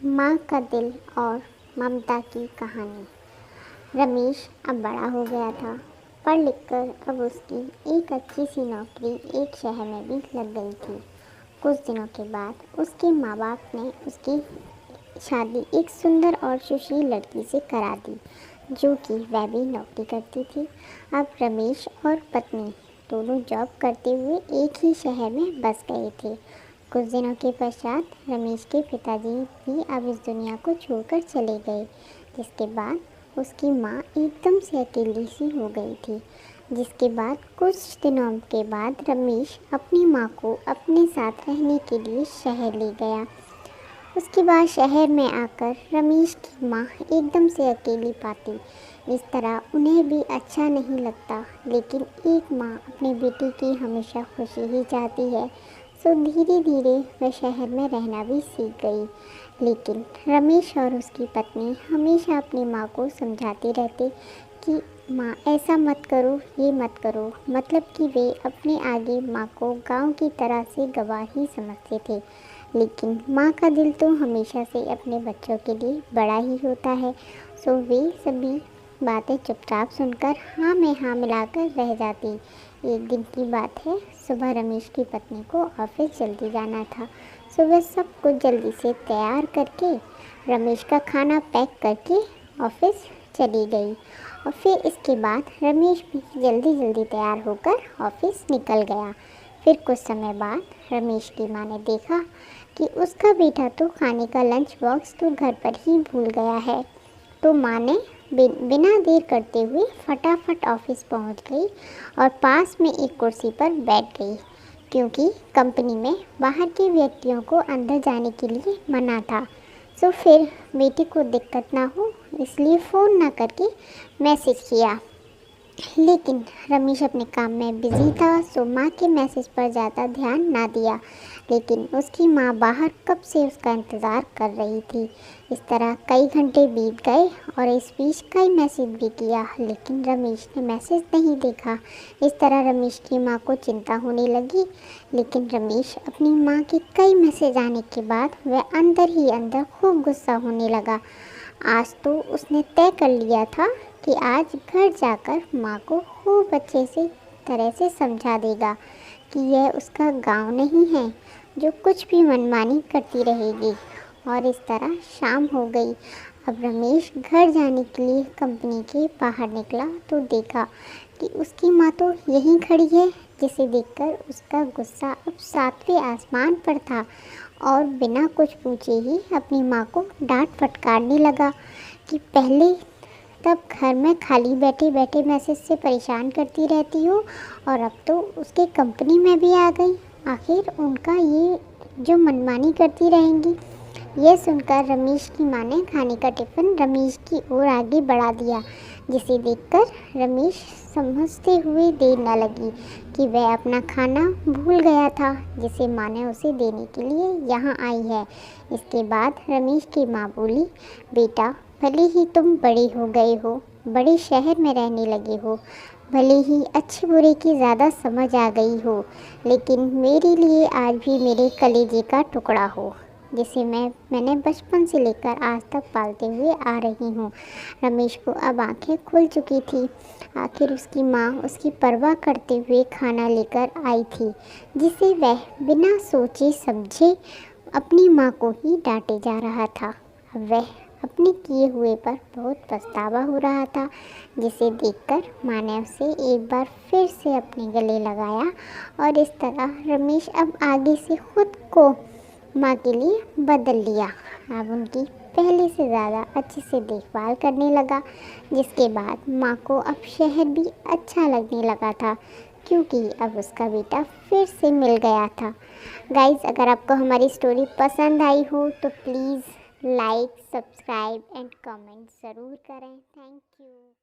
माँ का दिल और ममता की कहानी। रमेश अब बड़ा हो गया था। पढ़ लिख कर अब उसकी एक अच्छी सी नौकरी एक शहर में भी लग गई थी। कुछ दिनों के बाद उसके माँ बाप ने उसकी शादी एक सुंदर और सुशील लड़की से करा दी, जो कि वह भी नौकरी करती थी। अब रमेश और पत्नी दोनों जॉब करते हुए एक ही शहर में बस गए थे। कुछ दिनों के पश्चात रमेश के पिताजी भी अब इस दुनिया को छोड़कर चले गए, जिसके बाद उसकी माँ एकदम से अकेली सी हो गई थी। जिसके बाद कुछ दिनों के बाद रमेश अपनी माँ को अपने साथ रहने के लिए शहर ले गया। उसके बाद शहर में आकर रमेश की माँ एकदम से अकेली पाती। इस तरह उन्हें भी अच्छा नहीं लगता, लेकिन एक माँ अपनी बेटी की हमेशा खुशी ही चाहती है। सो धीरे धीरे वह शहर में रहना भी सीख गई। लेकिन रमेश और उसकी पत्नी हमेशा अपनी माँ को समझाते रहते कि माँ ऐसा मत करो, ये मत करो। मतलब कि वे अपने आगे माँ को गांव की तरह से गवाह ही समझते थे। लेकिन माँ का दिल तो हमेशा से अपने बच्चों के लिए बड़ा ही होता है। सो वे सभी बातें चुपचाप सुनकर हाँ में हाँ मिलाकर रह जाती। एक दिन की बात है, सुबह रमेश की पत्नी को ऑफिस जल्दी जाना था। सुबह सब कुछ जल्दी से तैयार करके रमेश का खाना पैक करके ऑफिस चली गई। और फिर इसके बाद रमेश भी जल्दी जल्दी तैयार होकर ऑफिस निकल गया। फिर कुछ समय बाद रमेश की माँ ने देखा कि उसका बेटा तो खाने का लंच बॉक्स तो घर पर ही भूल गया है। तो माँ ने बिना देर करते हुए फटाफट ऑफिस पहुंच गई और पास में एक कुर्सी पर बैठ गई, क्योंकि कंपनी में बाहर के व्यक्तियों को अंदर जाने के लिए मना था। सो फिर बेटे को दिक्कत ना हो इसलिए फ़ोन ना करके मैसेज किया। लेकिन रमेश अपने काम में बिजी था, सो माँ के मैसेज पर ज़्यादा ध्यान ना दिया। लेकिन उसकी माँ बाहर कब से उसका इंतज़ार कर रही थी। इस तरह कई घंटे बीत गए और इस बीच कई मैसेज भी किया, लेकिन रमेश ने मैसेज नहीं देखा। इस तरह रमेश की माँ को चिंता होने लगी। लेकिन रमेश अपनी माँ के कई मैसेज आने के बाद वह अंदर ही अंदर खूब गुस्सा होने लगा। आज तो उसने तय कर लिया था कि आज घर जाकर माँ को खूब अच्छे से तरह से समझा देगा कि यह उसका गांव नहीं है जो कुछ भी मनमानी करती रहेगी। और इस तरह शाम हो गई। अब रमेश घर जाने के लिए कंपनी के बाहर निकला तो देखा कि उसकी माँ तो यहीं खड़ी है, जिसे देखकर उसका गुस्सा अब सातवें आसमान पर था और बिना कुछ पूछे ही अपनी माँ को डांट फटकारने लगा कि पहले तब घर में खाली बैठे बैठे मैसेज से परेशान करती रहती हो और अब तो उसके कंपनी में भी आ गई। आखिर उनका ये जो मनमानी करती रहेंगी। यह सुनकर रमेश की माँ ने खाने का टिफ़िन रमेश की ओर आगे बढ़ा दिया, जिसे देखकर रमेश समझते हुए देर न लगी कि वह अपना खाना भूल गया था, जिसे माँ ने उसे देने के लिए यहाँ आई है। इसके बाद रमेश की माँ बोली, बेटा भले ही तुम बड़े हो गए हो, बड़े शहर में रहने लगे हो, भले ही अच्छे बुरे की ज़्यादा समझ आ गई हो, लेकिन मेरे लिए आज भी मेरे कलेजे का टुकड़ा हो, जिसे मैंने बचपन से लेकर आज तक पालते हुए आ रही हूँ। रमेश को अब आंखें खुल चुकी थी। आखिर उसकी माँ उसकी परवाह करते हुए खाना लेकर आई थी, जिसे वह बिना सोचे समझे अपनी माँ को ही डांटे जा रहा था। अब वह अपने किए हुए पर बहुत पछतावा हो रहा था, जिसे देखकर माँ ने उसे एक बार फिर से अपने गले लगाया। और इस तरह रमेश अब आगे से खुद को माँ के लिए बदल लिया। अब उनकी पहले से ज़्यादा अच्छे से देखभाल करने लगा, जिसके बाद माँ को अब शहर भी अच्छा लगने लगा था, क्योंकि अब उसका बेटा फिर से मिल गया था। गाइज़, अगर आपको हमारी स्टोरी पसंद आई हो तो please like, subscribe and comment ज़रूर करें। Thank you.